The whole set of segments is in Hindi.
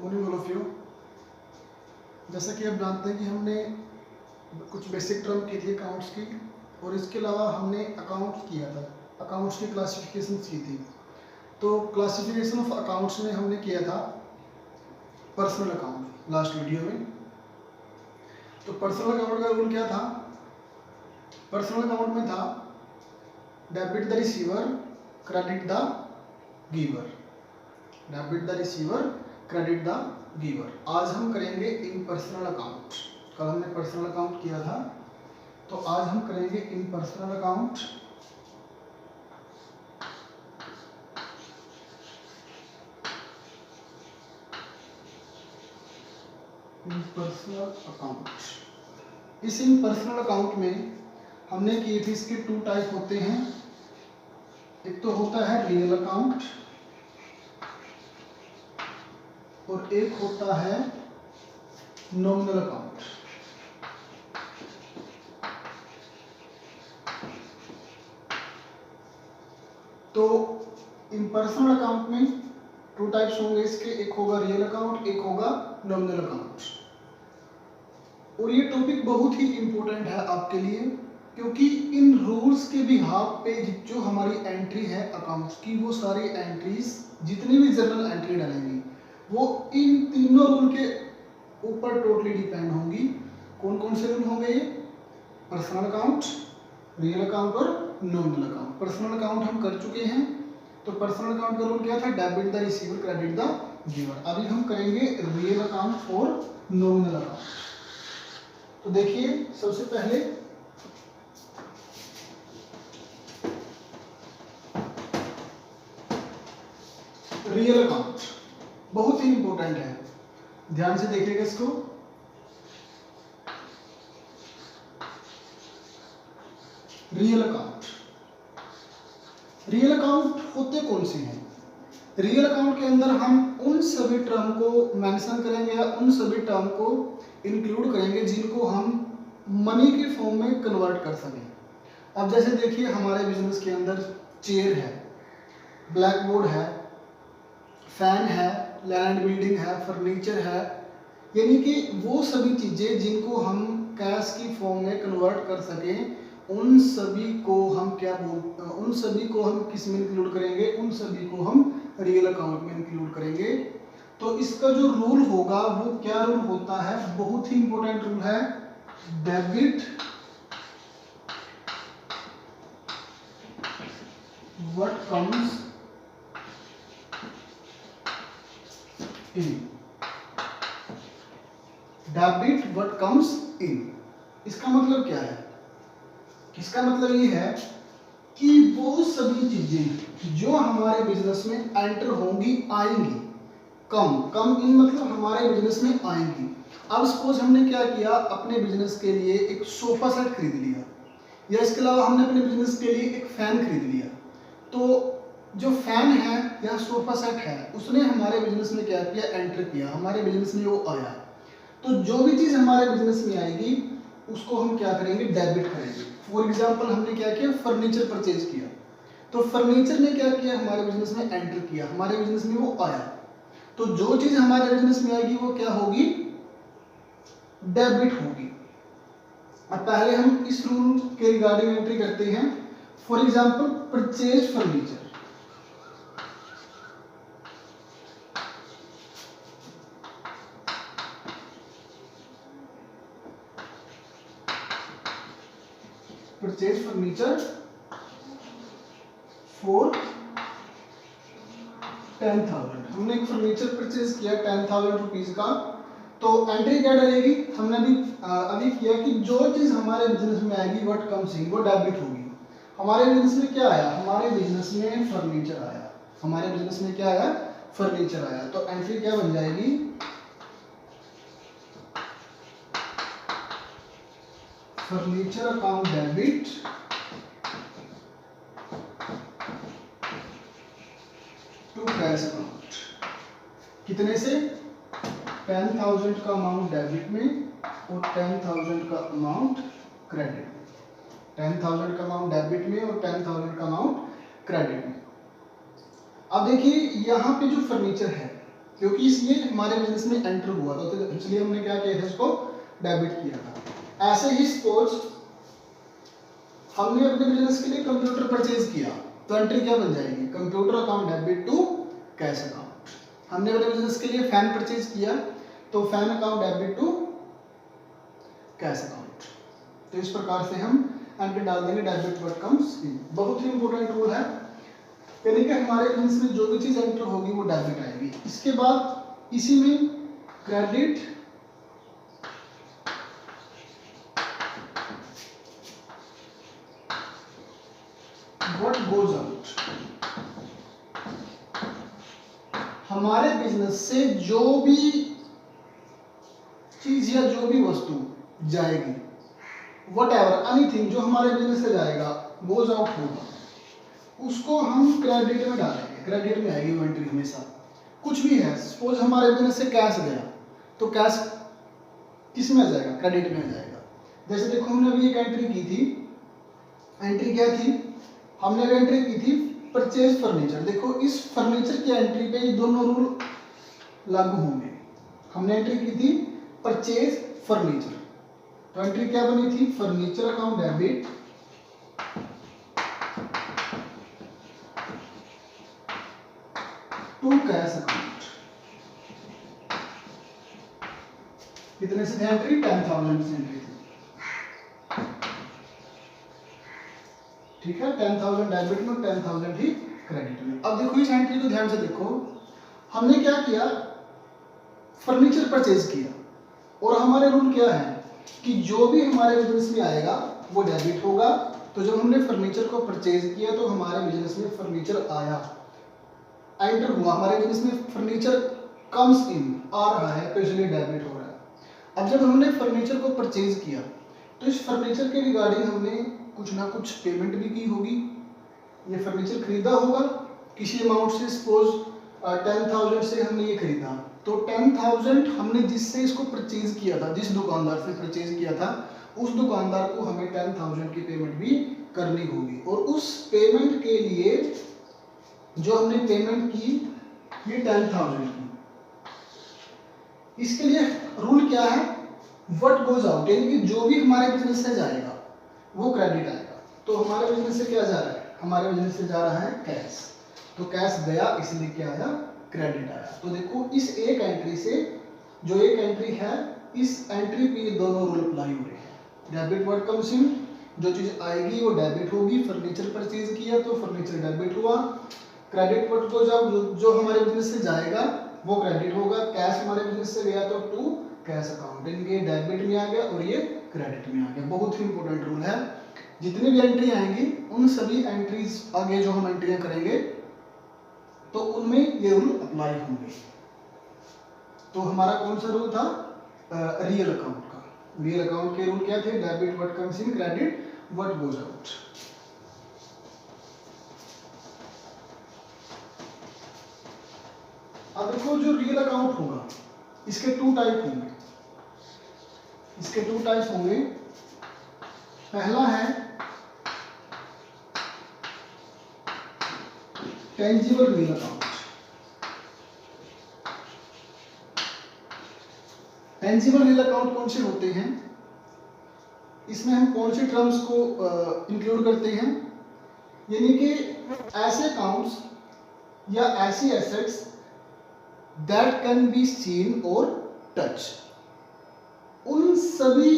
Morning all of you. जैसा कि आप जानते हैं कि हमने कुछ बेसिक टर्म की थी अकाउंट्स की, और इसके अलावा हमने अकाउंट्स किया था, अकाउंट्स की क्लासिफिकेशन की थी। तो क्लासिफिकेशन ऑफ अकाउंट्स में हमने किया था पर्सनल अकाउंट लास्ट वीडियो में। तो पर्सनल अकाउंट का रूल क्या था? पर्सनल अकाउंट में था debit the receiver, credit the giver. Debit the receiver, credit the giver. आज हम करेंगे इन पर्सनल अकाउंट। कल हमने पर्सनल अकाउंट किया था, तो आज हम करेंगे इन पर्सनल अकाउंट। इन पर्सनल अकाउंट। इस इन पर्सनल अकाउंट में हमने किए थे, इसके टू टाइप होते हैं। एक तो होता है रियल अकाउंट और एक होता है नॉमिनल अकाउंट। तो इन पर्सनल अकाउंट में टू टाइप्स होंगे इसके, एक होगा रियल अकाउंट, एक होगा नॉमिनल अकाउंट। और ये टॉपिक बहुत ही इंपॉर्टेंट है आपके लिए, क्योंकि इन रूल्स के बिहाफ पे जो हमारी एंट्री है अकाउंट्स की, वो सारी एंट्रीज जितनी भी जनरल एंट्री डालेंगी वो इन तीनों रूल के ऊपर टोटली डिपेंड होंगी। कौन कौन से रूल होंगे ये? पर्सनल अकाउंट, रियल अकाउंट और नॉमिनल अकाउंट। पर्सनल अकाउंट हम कर चुके हैं, तो पर्सनल अकाउंट का रूल क्या था? Debit the receiver, credit the giver. अभी हम करेंगे रियल अकाउंट और नॉमिनल अकाउंट। तो देखिए, सबसे पहले रियल अकाउंट बहुत ही इंपॉर्टेंट है, ध्यान से देखिएगा इसको। रियल अकाउंट, रियल अकाउंट होते कौन से हैं? रियल अकाउंट के अंदर हम उन सभी टर्म को मेंशन करेंगे या उन सभी टर्म को इंक्लूड करेंगे जिनको हम मनी के फॉर्म में कन्वर्ट कर सकें। अब जैसे देखिए, हमारे बिजनेस के अंदर चेयर है, ब्लैक बोर्ड है, फैन है, लैंड बिल्डिंग है, फर्नीचर है, यानी कि वो सभी चीज़ें जिनको हम कैश की फॉर्म में कन्वर्ट कर सकें, उन सभी को हम उन सभी को हम किस में इंक्लूड करेंगे? उन सभी को हम रियल अकाउंट में इंक्लूड करेंगे। तो इसका जो रूल होगा वो क्या रूल होता है? बहुत ही इंपॉर्टेंट रूल है, debit what comes in. Debit what comes in, इसका मतलब क्या है? इसका मतलब ये है कि वो सभी चीजें जो हमारे बिजनेस में एंटर होंगी, आएंगी, कम इन मतलब हमारे बिजनेस में आएंगी। अब सपोज हमने क्या किया, अपने बिजनेस के लिए एक सोफा सेट खरीद लिया, या इसके अलावा हमने अपने बिजनेस के लिए एक फैन खरीद लिया। तो जो फैन है या सोफा सेट है, उसने हमारे बिजनेस में क्या किया? एंटर किया, हमारे बिजनेस में वो आया। तो जो भी चीज हमारे बिजनेस में आएगी उसको हम क्या करेंगे? डेबिट करेंगे। फॉर एग्जांपल हमने क्या किया? फर्नीचर परचेज किया, तो फर्नीचर ने क्या किया? हमारे बिजनेस में एंटर किया, हमारे बिजनेस में वो आया। तो जो चीज हमारे बिजनेस में आएगी वो क्या होगी? डेबिट होगी। अब पहले हम इस रूल के रिगार्डिंग एंट्री करते हैं। For example purchase furniture, purchase furniture for 10,000। हमने एक फर्नीचर परचेज किया 10,000 रुपीज का। तो एंट्री क्या डलेगी? हमने अभी किया कि जो चीज हमारे बिजनेस में आएगी व्हाट कम्स इन, वो डेबिट होगी। हमारे बिजनेस में क्या आया? हमारे बिजनेस में फर्नीचर आया, हमारे बिजनेस में क्या आया? फर्नीचर आया। तो एंट्री क्या बन जाएगी? Furniture account debit to cash account. कितने से? 10,000 का अमाउंट डेबिट में और 10,000 का अमाउंट क्रेडिट में। 10,000 का अमाउंट डेबिट में और 10,000 का अमाउंट क्रेडिट में। अब देखिए, यहाँ पे जो फर्नीचर है, क्योंकि ये हमारे बिजनेस में एंटर हुआ था, तो इसलिए हमने क्या किया था, इसको डेबिट किया था। ऐसे ही सपोज हमने अपने बिजनेस के लिए कंप्यूटर परचेज किया, तो एंट्री क्या बन जाएगी, computer account debit to cash account. हमने अपने बिजनेस के लिए फैन परचेज किया, तो fan account debit to cash account. तो इस प्रकार से हम एंट्री डाल देंगे डेबिट व्हाट कम्स इन। बहुत ही इंपॉर्टेंट रूल है, यानी कि हमारे बिजनेस में जो भी चीज एंटर होगी वो डेबिट आएगी। इसके बाद इसी में क्रेडिट व्हाट गोज आउट। हमारे बिजनेस से जो भी चीज या जो भी वस्तु जाएगी, वट एवर एनीथिंग जो हमारे बिजनेस से जाएगा, गोज आउट होगा, उसको हम क्रेडिट में डालेंगे। क्रेडिट में आएगी वो एंट्री हमेशा। कुछ भी है, सपोज हमारे बिजनेस से कैश गया, तो कैश किस में आ जाएगा, क्रेडिट में आ जाएगा। जैसे देखो हमने अभी एक एंट्री की थी, एंट्री क्या थी, हमने अभी एंट्री की थी परचेज फर्नीचर। देखो इस फर्नीचर की एंट्री पे ये दोनों रूल लागू होंगे। हमने एंट्री की थी परचेज फर्नीचर, तो एंट्री क्या बनी थी, furniture account debit to cash account. कितने से थे एंट्री, 10,000 से एंट्री थी, ठीक है। 10,000 डेबिट में, 10,000 ही क्रेडिट में। अब देखो इस एंट्री को ध्यान से देखो, हमने क्या किया, फर्नीचर परचेज किया, और हमारे रूल क्या है कि जो भी हमारे बिजनेस में आएगा वो डेबिट होगा। तो जब हमने फर्नीचर को परचेज किया तो हमारे बिजनेस में फर्नीचर आया, एंटर हुआ, हमारे बिजनेस में फर्नीचर कम्स इन, आ रहा है, तो इसलिए डेबिट हो रहा है। अब जब हमने फर्नीचर को परचेज किया तो इस फर्नीचर के रिगार्डिंग हमने कुछ ना कुछ पेमेंट भी की होगी। ये फर्नीचर खरीदा होगा किसी अमाउंट से, सपोज 10,000 से हमने ये खरीदा, तो 10,000 हमने जिससे इसको परचेज किया था, जिस दुकानदार से परचेज किया था, उस दुकानदार को हमें 10,000 की पेमेंट भी करनी होगी। और उस पेमेंट के लिए जो हमने पेमेंट की ये 10,000 की, इसके लिए रूल क्या है, व्हाट गोज आउट, यानी कि जो भी हमारे बिजनेस से जाएगा वो क्रेडिट आएगा। तो हमारे बिजनेस से क्या जा रहा है, हमारे बिजनेस से जा रहा है कैश, तो कैश गया इसलिए क्या आया, क्रेडिट आया। तो देखो इस एक एंट्री से, जो एक एंट्री है, इस एंट्री पे ये दोनों रूल अप्लाई हो रहे हैं। डेबिट व्हाट कम्स इन, जो चीज आएगी वो डेबिट होगी। फर्नीचर परचेज किया तो फर्नीचर डेबिट हुआ। क्रेडिट व्हाट गोज आउट, जो हमारे बिजनेस से जाएगा वो क्रेडिट होगा। कैश हमारे बिजनेस से गया तो टू कैश अकाउंट, इनके डेबिट में आ गया और ये क्रेडिट में आ गया। बहुत ही इंपॉर्टेंट रूल है। जितनी भी एंट्री आएंगी उन सभी एंट्रीज आगे जो हम एंट्रियां करेंगे तो उनमें ये रूल अप्लाई होंगे। तो हमारा कौन सा रूल था, रियल अकाउंट का। रियल अकाउंट के रूल क्या थे, debit what comes in, credit what goes out. अब देखो जो रियल अकाउंट होगा इसके टू टाइप होंगे। इसके टू टाइप होंगे। पहला है tangible real account. Tangible real account कौन से होते हैं, इसमें हम कौन से टर्म्स को इंक्लूड करते हैं, यानी कि ऐसे अकाउंट्स या ऐसी assets that can be seen और टच। उन सभी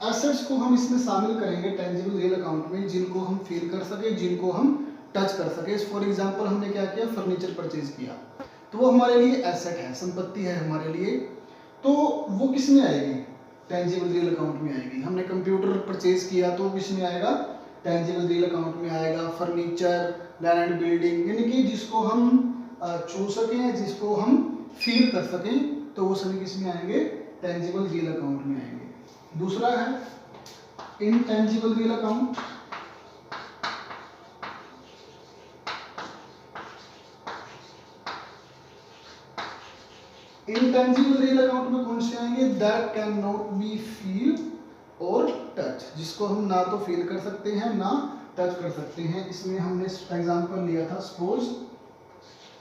एसेट्स को हम इसमें शामिल करेंगे टेंजिबल रियल अकाउंट में, जिनको हम फील कर सके, जिनको हम टच कर सके। फॉर एग्जांपल हमने क्या किया, फर्नीचर परचेज किया, तो वो हमारे लिए एसेट है, संपत्ति है हमारे लिए, तो वो किस में आएगी, टेंजिबल रियल अकाउंट में आएगी। हमने कंप्यूटर परचेज किया तो किस में आएगा, टेंजिबल रियल अकाउंट में आएगा। फर्नीचर, लैंड, बिल्डिंग, यानी कि जिसको हम छू सकें, जिसको हम फील कर सकें, तो वो सभी किस में आएंगे, टेंजिबल रियल अकाउंट में आएंगे। दूसरा है intangible real account. Intangible real account में कौन से आएंगे, that can not be feel और टच, जिसको हम ना तो फील कर सकते हैं ना टच कर सकते हैं। इसमें हमने एग्जांपल लिया था, सपोज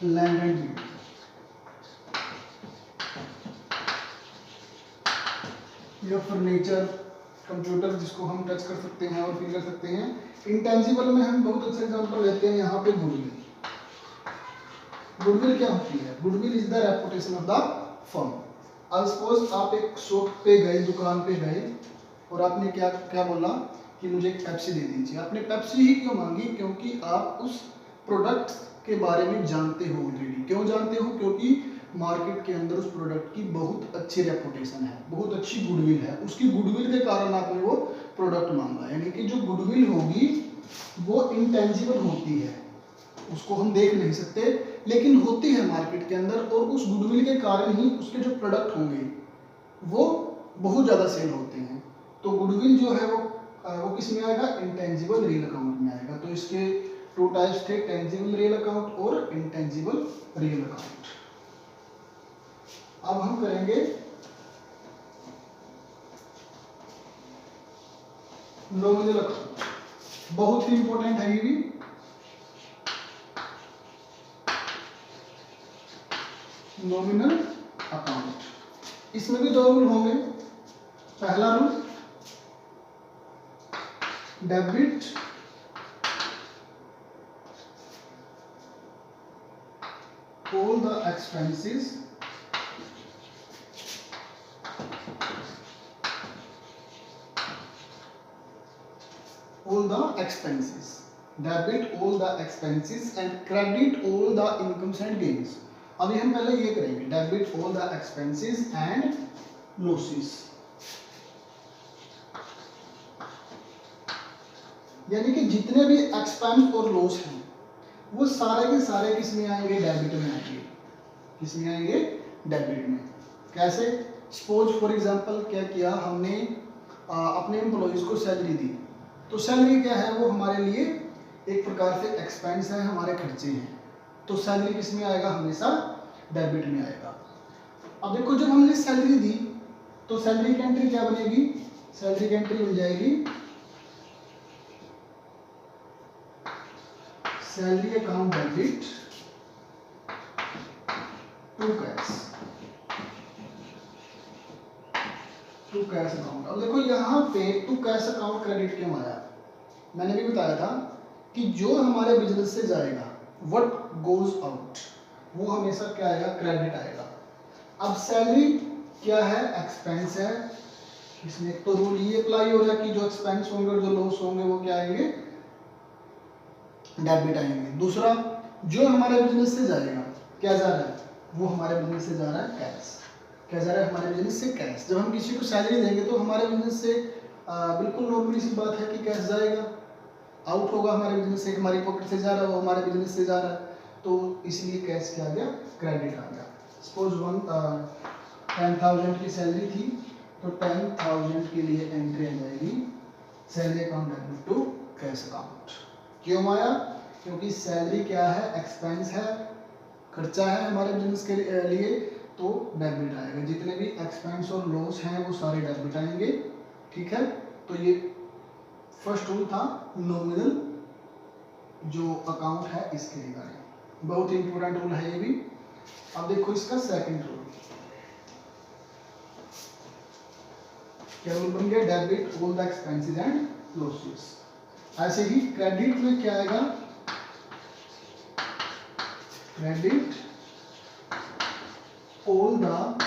लैंड एंड बिल्डिंग। या फर्नीचर, कंप्यूटर जिसको हम टच कर सकते हैं और फील कर सकते हैं। इंटेंजिबल में हम बहुत अच्छा एग्जांपल लेते हैं यहाँ पे गुडविल। गुडविल क्या होती है? Goodwill is the reputation of the firm. अब सपोज आप एक शॉप पे गए, दुकान पे गए और आपने क्या क्या बोला कि मुझे एक पेप्सी दे दीजिए। आपने पेप्सी ही क्यों मांगी? क्योंकि आप उस प्रोडक्ट के बारे में जानते हो ऑलरेडी। क्यों जानते हो? क्योंकि मार्केट के अंदर उस प्रोडक्ट की बहुत अच्छी रेपुटेशन है, बहुत अच्छी गुडविल है। उसकी गुडविल के कारण आपने वो प्रोडक्ट मांगा। यानी कि जो गुडविल होगी वो इंटेंजिबल होती है, उसको हम देख नहीं सकते, लेकिन होती है मार्केट के अंदर, और उस गुडविल के कारण ही उसके जो प्रोडक्ट होंगे वो बहुत ज़्यादा सेल होते हैं। तो गुडविल जो है वो किस में आएगा? इंटेंजिबल रियल अकाउंट में आएगा। तो इसके टू टाइप्स थे, टेंजिबल रियल अकाउंट और इंटेंजिबल रियल अकाउंट। अब हम करेंगे नॉमिनल अकाउंट। बहुत ही इंपॉर्टेंट है ये भी। नॉमिनल अकाउंट, इसमें भी दो रूल होंगे। पहला rule, debit all the expenses debit all the expenses and credit all the incomes and gains। अभी हम पहले ये करेंगे, debit all the expenses and losses। यानी कि जितने भी एक्सपेंस और लॉस हैं वो सारे के सारे किस में आएंगे? डेबिट में आएंगे। किस में आएंगे? डेबिट में। कैसे? सपोज फॉर एग्जांपल क्या किया हमने, अपने एम्प्लॉइज को सैलरी दी। तो सैलरी क्या है? वो हमारे लिए एक प्रकार से एक्सपेंस है, हमारे खर्चे हैं। तो सैलरी किस में आएगा? हमेशा डेबिट में आएगा। अब देखो, जब हमने सैलरी दी तो सैलरी की एंट्री क्या बनेगी? सैलरी की एंट्री बन जाएगी salary account debit to cash account. अब देखो यहाँ पे टू कैश अकाउंट क्रेडिट क्यों आया? मैंने भी बताया था कि जो हमारे बिजनेस से जाएगा, व्हाट गोज आउट, वो हमेशा क्या आएगा? क्रेडिट आएगा। अब सैलरी क्या है? एक्सपेंस है। इसमें तो रूल ये अप्लाई हो रहा है कि जो एक्सपेंस होंगे और जो लॉस होंगे वो क्या आएंगे? डेबिट आएंगे। दूसरा, जो हमारे बिजनेस से जाएगा, क्या जा रहा है? वो हमारे बिजनेस से जा रहा है कैश। क्या जा रहा है? हमारे बिजनेस से कैश। जब हम किसी को सैलरी देंगे तो हमारे बिजनेस से बिल्कुल नॉर्मली सी बात है कि कैश जाएगा, आउट होगा हमारे बिजनेस से, हमारी पॉकेट से जा रहा है, वो हमारे बिजनेस से जा रहा है। तो इसलिए कैश क्या आ गया? क्रेडिट आ गया। सपोज 10,000 की सैलरी थी, तो 10,000 के लिए एंट्री आ जाएगी salary account debit to cash account. क्यों आया? क्योंकि सैलरी क्या है? एक्सपेंस है, खर्चा है हमारे बिजनेस के लिए, तो डेबिट आएगा। जितने भी एक्सपेंस और लॉस हैं वो सारे डेबिट आएंगे। ठीक है, तो ये फर्स्ट रूल था नॉमिनल जो अकाउंट है इसके रिगार्डिंग। बहुत इंपॉर्टेंट रूल है ये भी। अब देखो इसका सेकंड रूल क्या रूल बन गया? Debit all the expenses and losses. ऐसे ही क्रेडिट में क्या आएगा? Credit all the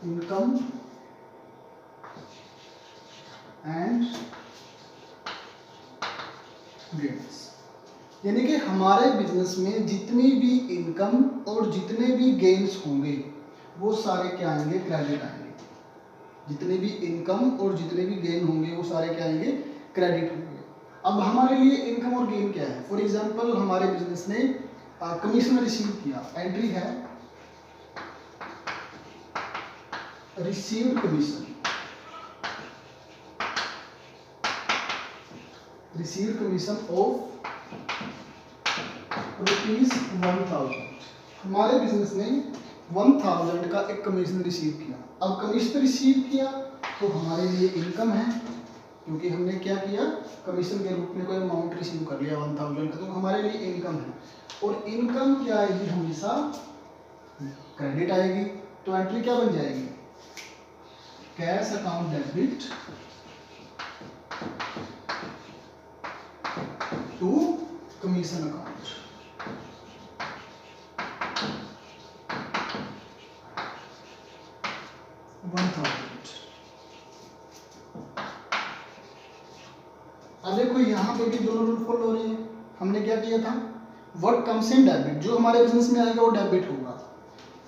income and gains. यानी कि हमारे बिजनेस में जितनी भी इनकम और जितने भी गेन्स होंगे वो सारे क्या आएंगे? क्रेडिट आएंगे। जितने भी इनकम और जितने भी गेन होंगे वो सारे क्या आएंगे? क्रेडिट होंगे। अब हमारे लिए इनकम और गेन क्या है? फॉर एग्जांपल हमारे बिजनेस ने कमीशन रिसीव किया, एंट्री है received commission. Received commission of ₹1000। हमारे बिजनेस ने 1000 का एक कमीशन रिसीव किया। अब कमीशन रिसीव किया तो हमारे लिए इनकम है, क्योंकि हमने क्या किया? कमीशन के रूप में कोई अमाउंट रिसीव कर लिया 1000 का, तो हमारे लिए इनकम है। और इनकम क्या आएगी? हमेशा क्रेडिट आएगी। तो एंट्री क्या बन जाएगी, cash account debit to commission account. अब देखो यहाँ पे भी दोनों रूल फॉलो हो रही है। हमने क्या किया था, व्हाट कम्स इन डेबिट, जो हमारे बिजनेस में आएगा वो डेबिट होगा।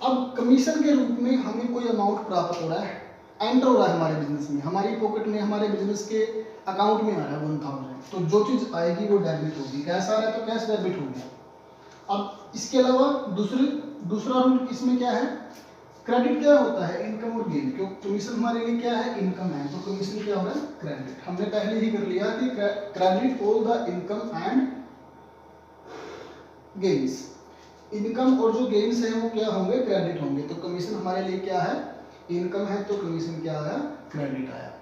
अब कमीशन के रूप में हमें कोई अमाउंट प्राप्त हो रहा है, एंटर हो रहा है हमारे बिजनेस में, हमारी पॉकेट में, हमारे बिजनेस के अकाउंट में आ रहा है 1000, तो जो चीज़ आएगी वो डेबिट होगी। कैश आ रहा है तो कैश डेबिट हो गया। अब इसके अलावा दूसरा रूल इसमें क्या है, क्रेडिट क्या होता है, इनकम और गेन। क्यों, कमीशन हमारे लिए क्या है, इनकम है, तो कमीशन क्या हो रहा है, क्रेडिट। हमने पहले ही कर लिया कि credit all the income and gains. Income और जो गेन्स है वो क्या होंगे, क्रेडिट होंगे। तो कमीशन हमारे लिए क्या है, इनकम है, तो कमीशन क्या आया, क्रेडिट आया।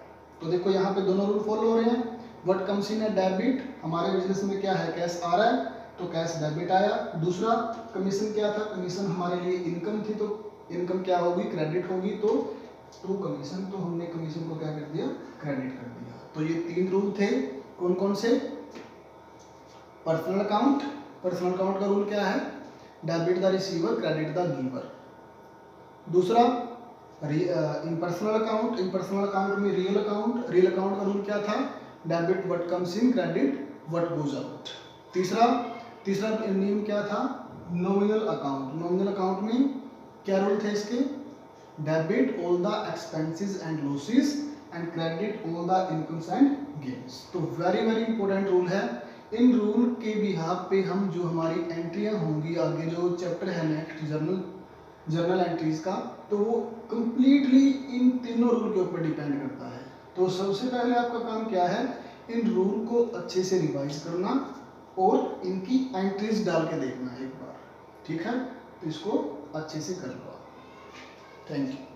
तो देखो यहाँ पे दोनों रूल फॉलो हो रहे हैं। व्हाट कम्स इन डेबिट, हमारे बिजनेस में क्या है, कैश आ रहा है तो कैश डेबिट आया। दूसरा कमीशन क्या था, कमीशन हमारे लिए इनकम थी, तो इनकम क्या होगी, क्रेडिट होगी। तो टू कमीशन, तो हमने कमीशन को क्या कर दिया, क्रेडिट कर दिया। तो ये 3 रूल थे। कौन कौन से, पर्सनल अकाउंट, पर्सनल अकाउंट का रूल क्या है, debit the receiver, credit the giver. दूसरा इन पर्सनल अकाउंट में रियल अकाउंट का रूल क्या था, debit what comes in, credit what goes out. तीसरा नियम क्या था, नॉमिनल अकाउंट में क्या रूल थे इसके, debit all the expenses and losses and credit all the incomes and gains. तो वेरी वेरी इंपॉर्टेंट रूल है। इन रूल के बिहाफ पे हम जो हमारी एंट्रियां होंगी, आगे जो चैप्टर है नेक्स्ट जर्नल एंट्रीज का, तो वो कंप्लीटली इन तीनों रूल के ऊपर डिपेंड करता है। तो सबसे पहले आपका काम क्या है, इन रूल को अच्छे से रिवाइज करना और इनकी एंट्रीज डाल के देखना एक बार, ठीक है। तो इसको अच्छे से कर लो। Thank you.